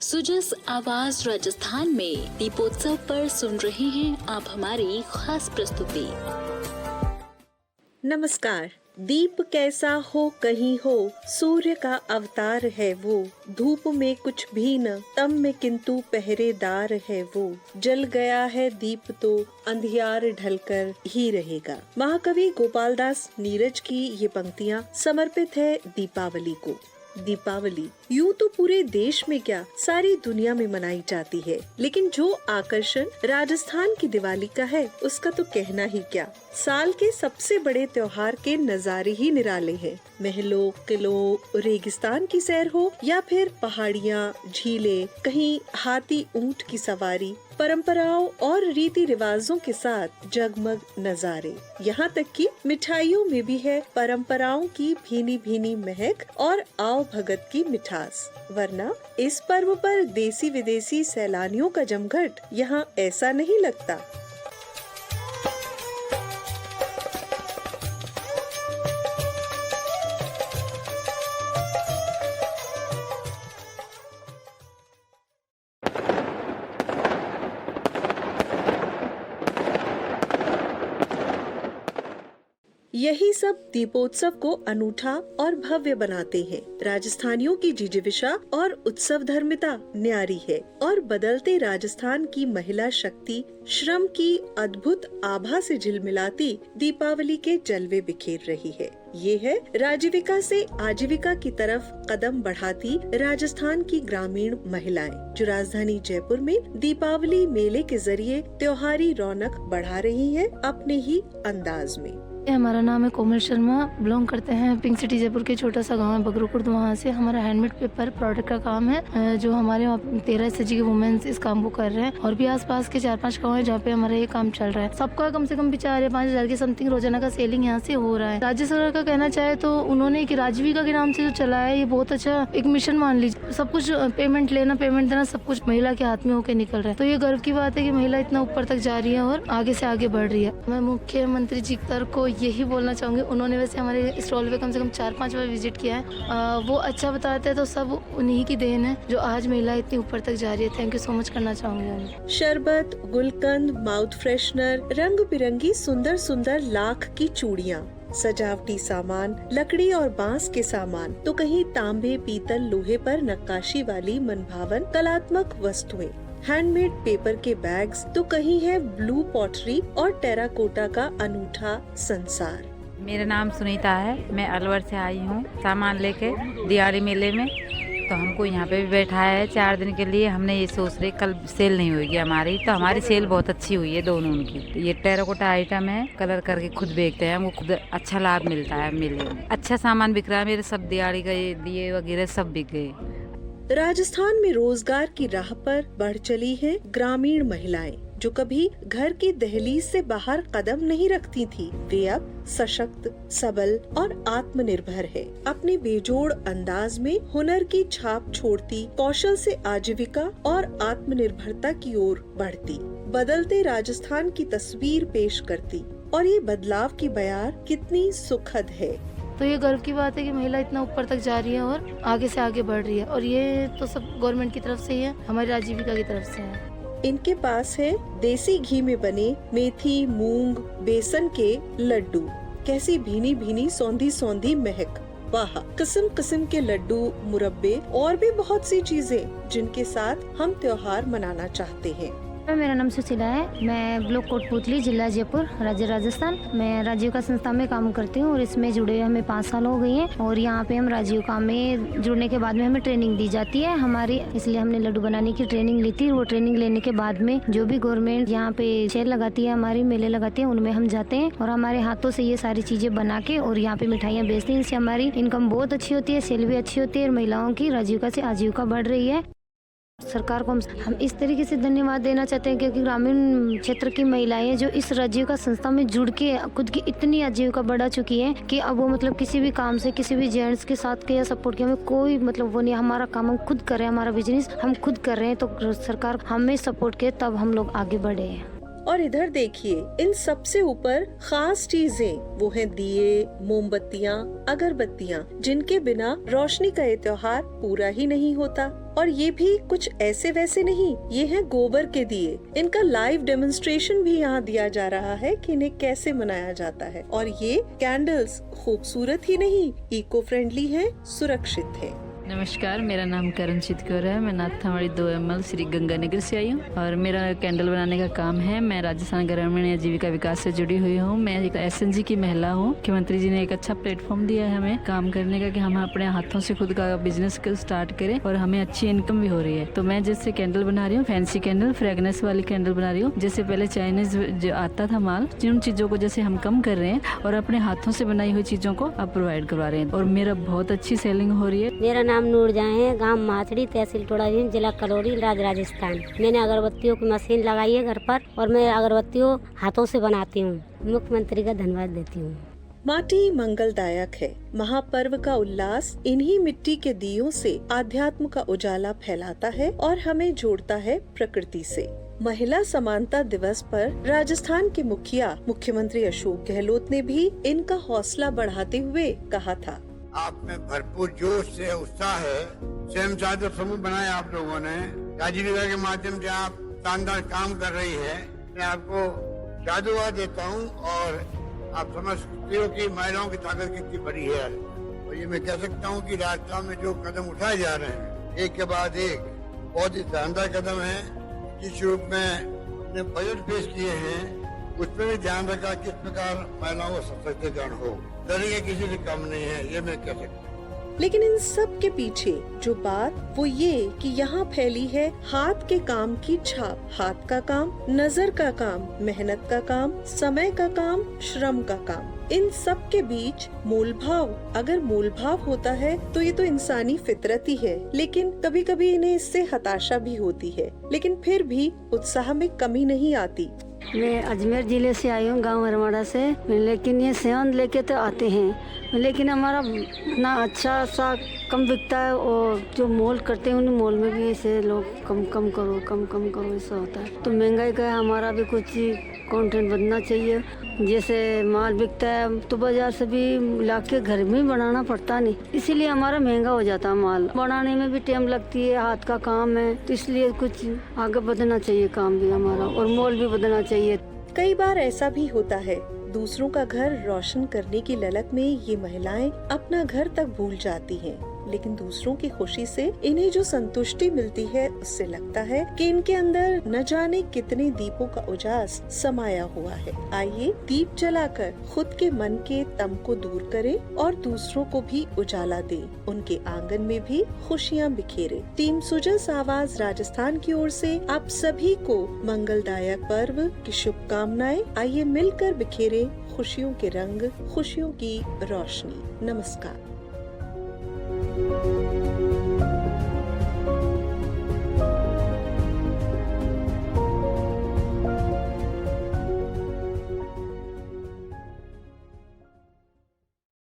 सुजस आवाज राजस्थान में दीपोत्सव पर सुन रहे हैं आप हमारी खास प्रस्तुति। नमस्कार। दीप कैसा हो कहीं हो, सूर्य का अवतार है वो। धूप में कुछ भी न, तम में किंतु पहरेदार है वो। जल गया है दीप तो अंधियार ढलकर ही रहेगा। महाकवि गोपालदास नीरज की ये पंक्तियाँ समर्पित है दीपावली को। दीपावली यूं तो पूरे देश में क्या सारी दुनिया में मनाई जाती है, लेकिन जो आकर्षण राजस्थान की दिवाली का है उसका तो कहना ही क्या। साल के सबसे बड़े त्योहार के नजारे ही निराले हैं। महलों, किलों, रेगिस्तान की सैर हो या फिर पहाड़ियाँ, झीलें, कहीं हाथी ऊंट की सवारी, परंपराओं और रीति रिवाजों के साथ जगमग नजारे। यहाँ तक कि मिठाइयों में भी है परंपराओं की भीनी भीनी महक और आओ भगत की मिठास। वरना इस पर्व पर देसी विदेशी सैलानियों का जमघट यहाँ ऐसा नहीं लगता। यही सब दीपोत्सव को अनूठा और भव्य बनाते हैं। राजस्थानियों की जिजीविषा और उत्सव धर्मिता न्यारी है और बदलते राजस्थान की महिला शक्ति श्रम की अद्भुत आभा से झिलमिलाती दीपावली के जलवे बिखेर रही है। ये है राजीविका से आजीविका की तरफ कदम बढ़ाती राजस्थान की ग्रामीण महिलाएं, जो राजधानी जयपुर में दीपावली मेले के जरिए त्योहारी रौनक बढ़ा रही है अपने ही अंदाज में। हमारा नाम है कोमल शर्मा, बिलोंग करते हैं पिंक सिटी जयपुर के छोटा सा गांव है बगरूकुर्द। वहाँ से हमारा हैंडमेड पेपर प्रोडक्ट का काम है, जो हमारे 13 SHG के वुमेन्स इस काम को कर रहे हैं। और भी आसपास के 4-5 गाँव है जहाँ पे हमारा ये काम चल रहा है। सबका कम से कम 4 या 5 हज़ार की समथिंग रोजाना का सेलिंग यहाँ से हो रहा है। राज्य सरकार का कहना चाहे तो उन्होंने कि राजीविका के नाम से जो चला है ये बहुत अच्छा एक मिशन मान लीजिए। सब कुछ पेमेंट लेना, पेमेंट देना, सब कुछ महिला के हाथ में होकर निकल रहा है। तो ये गर्व की बात है कि महिला इतना ऊपर तक जा रही है और आगे से आगे बढ़ रही है। मैं मुख्यमंत्री जी को यही बोलना चाहूंगी, उन्होंने वैसे हमारे स्टॉल पे कम से कम 4-5 बार विजिट किया है। वो अच्छा बताते हैं तो सब उन्हीं की देन है जो आज महिला इतनी ऊपर तक जा रही है। थैंक यू सो मच करना चाहूंगी। शरबत, गुलकंद, माउथ फ्रेशनर, रंग बिरंगी सुंदर सुंदर लाख की चूड़ियाँ, सजावटी सामान, लकड़ी और बांस के सामान, तो कहीं तांबे, पीतल, लोहे पर नक्काशी वाली मनभावन कलात्मक वस्तुएं, हैंडमेड पेपर के बैग्स, तो कहीं है ब्लू पॉटरी और टेराकोटा का अनूठा संसार। मेरा नाम सुनीता है, मैं अलवर से आई हूँ सामान लेके दिवाली मेले में। तो हमको यहाँ पे भी बैठाया है 4 दिन के लिए। हमने ये सोच रहे कल सेल नहीं होगी हमारी, तो हमारी सेल बहुत अच्छी हुई है दोनों उनकी। ये टेराकोटा आइटम है, कलर करके खुद बेचते हैं, हमको खुद अच्छा लाभ मिलता है मेले में। अच्छा सामान बिक रहा है, मेरे सब दिवाली का ये दिए वगैरह सब बिक गए। राजस्थान में रोजगार की राह पर बढ़ चली हैं ग्रामीण महिलाएं, जो कभी घर की दहलीज से बाहर कदम नहीं रखती थी। वे अब सशक्त, सबल और आत्मनिर्भर है। अपने बेजोड़ अंदाज में हुनर की छाप छोड़ती, कौशल से आजीविका और आत्मनिर्भरता की ओर बढ़ती, बदलते राजस्थान की तस्वीर पेश करती। और ये बदलाव की बयार कितनी सुखद है। तो ये गर्व की बात है कि महिला इतना ऊपर तक जा रही है और आगे से आगे बढ़ रही है। और ये तो सब गवर्नमेंट की तरफ से ही है, हमारी आजीविका की तरफ से है। इनके पास है देसी घी में बने मेथी, मूंग, बेसन के लड्डू। कैसी भीनी भीनी सौंधी सौंधी महक, वाह। किस्म किस्म के लड्डू, मुरब्बे और भी बहुत सी चीजें जिनके साथ हम त्योहार मनाना चाहते हैं। मेरा नाम सुशीला है, मैं ब्लॉक कोटपुतली, जिला जयपुर, राज्य राजस्थान। मैं राजीविका संस्था में काम करती हूँ और इसमें जुड़े हमें 5 साल हो गए हैं। और यहाँ पे हम राजीविका में जुड़ने के बाद में हमें ट्रेनिंग दी जाती है हमारी, इसलिए हमने लड्डू बनाने की ट्रेनिंग ली थी। वो ट्रेनिंग लेने के बाद में जो भी गवर्नमेंट यहाँ पे सेल लगाती है, हमारी मेले लगाती है, उनमें हम जाते हैं और हमारे हाथों से ये सारी चीजें बना के और यहाँ पे मिठाइयाँ बेचते हैं। इससे हमारी इनकम बहुत अच्छी होती है, सेल भी अच्छी होती है और महिलाओं की राजीविका से आजीविका बढ़ रही है। सरकार को हम इस तरीके से धन्यवाद देना चाहते हैं क्योंकि ग्रामीण क्षेत्र की महिलाएं जो इस राजीविका संस्था में जुड़ के खुद की इतनी आजीविका बढ़ा चुकी हैं कि अब वो मतलब किसी भी काम से किसी भी जेंट्स के साथ के या सपोर्ट के हमें कोई मतलब वो नहीं। हमारा काम हम खुद कर रहे हैं, हमारा बिजनेस हम खुद कर रहे हैं, तो सरकार हमें सपोर्ट करे तब हम लोग आगे बढ़े हैं। और इधर देखिए, इन सबसे ऊपर खास चीजें वो हैं दिए, मोमबत्तियाँ, अगरबत्तियाँ, जिनके बिना रोशनी का ये त्योहार पूरा ही नहीं होता। और ये भी कुछ ऐसे वैसे नहीं, ये हैं गोबर के दिए। इनका लाइव डेमोन्स्ट्रेशन भी यहाँ दिया जा रहा है कि इन्हें कैसे मनाया जाता है। और ये कैंडल्स खूबसूरत ही नहीं, इको फ्रेंडली हैं, सुरक्षित है। नमस्कार, मेरा नाम करणजीत कौर है। मैं नाथावाड़ी 2 ML श्री गंगानगर से आई हूँ और मेरा कैंडल बनाने का काम है। मैं राजस्थान ग्रामीण आजीविका विकास से जुड़ी हुई हूँ। मैं एक SNG की महिला हूँ। मुख्यमंत्री जी ने एक अच्छा प्लेटफॉर्म दिया है हमें काम करने का कि हम अपने हाथों से खुद का बिजनेस स्टार्ट करें और हमें अच्छी इनकम भी हो रही है। तो मैं जैसे कैंडल बना रही हूँ, फैंसी कैंडल, फ्रेगनेंस वाली कैंडल बना रही हूँ। जैसे पहले चाइनीज जो आता था माल, जिन चीजों को जैसे हम कम कर रहे हैं और अपने हाथों से बनाई हुई चीजों को अब प्रोवाइड करवा रहे हैं और मेरा बहुत अच्छी सेलिंग हो रही है। मेरा नाम नूरजहां है, गांव माचड़ी, तहसील टोडाजीन, जिला करौली, राजस्थान। मैंने अगरबत्तियों की मशीन लगाई है घर पर और मैं अगरबत्तियों हाथों से बनाती हूँ। मुख्यमंत्री का धन्यवाद देती हूँ। माटी मंगलदायक है। महापर्व का उल्लास इन्हीं मिट्टी के दियों से आध्यात्म का उजाला फैलाता है और हमें जोड़ता है प्रकृति से। महिला समानता दिवस पर राजस्थान के मुखिया मुख्यमंत्री अशोक गहलोत ने भी इनका हौसला बढ़ाते हुए कहा था, आप में भरपूर जोश से उत्साह है। स्वयं सहायता समूह बनाए आप लोगों ने, आजीविका के माध्यम से आप शानदार काम कर रही है। मैं आपको साधुवाद देता हूँ और आप समझ सकते हो कि महिलाओं की ताकत कितनी बड़ी है। और ये मैं कह सकता हूँ कि राजस्थान में जो कदम उठाए जा रहे हैं एक के बाद एक बहुत ही शानदार कदम है। जिस रूप में अपने बजट पेश किए हैं उसमें भी ध्यान रखा किस प्रकार महिलाओं को सशक्तिकरण हो। डरेंगे किसी से कम नहीं है, ये मैं कह सकता हूँ। लेकिन इन सब के पीछे जो बात वो ये कि यहाँ फैली है हाथ के काम की छाप। हाथ का काम, नजर का काम, मेहनत का काम, समय का काम, श्रम का काम। इन सब के बीच मूल भाव, अगर मूल भाव होता है तो ये तो इंसानी फितरत ही है। लेकिन कभी कभी इन्हें इससे हताशा भी होती है, लेकिन फिर भी उत्साह में कमी नहीं आती। मैं अजमेर जिले से आई हूँ, गांव हरमाड़ा से। लेकिन ये सेवन लेके तो आते हैं, लेकिन हमारा इतना अच्छा सा कम बिकता है और जो मोल करते हैं उन मोल में भी ऐसे लोग कम करो ऐसा होता है। तो महंगाई का हमारा भी कुछ कंटेंट बनना चाहिए। जैसे माल बिकता है तो बाजार से भी लाके घर में बनाना पड़ता नहीं, इसीलिए हमारा महंगा हो जाता है। माल बनाने में भी टाइम लगती है, हाथ का काम है, तो इसलिए कुछ आगे बढ़ना चाहिए काम भी हमारा और मोल भी बढ़ना चाहिए। कई बार ऐसा भी होता है, दूसरों का घर रोशन करने की ललक में ये महिलाएं अपना घर तक भूल जाती हैं। लेकिन दूसरों की खुशी से इन्हें जो संतुष्टि मिलती है उससे लगता है कि इनके अंदर न जाने कितने दीपों का उजास समाया हुआ है। आइए दीप जलाकर खुद के मन के तम को दूर करें और दूसरों को भी उजाला दें, उनके आंगन में भी खुशियाँ बिखेरे। टीम सुजस आवाज राजस्थान की ओर से आप सभी को मंगलदायक पर्व की शुभकामनाएं। आइए मिलकर बिखेरे खुशियों के रंग, खुशियों की रोशनी। नमस्कार।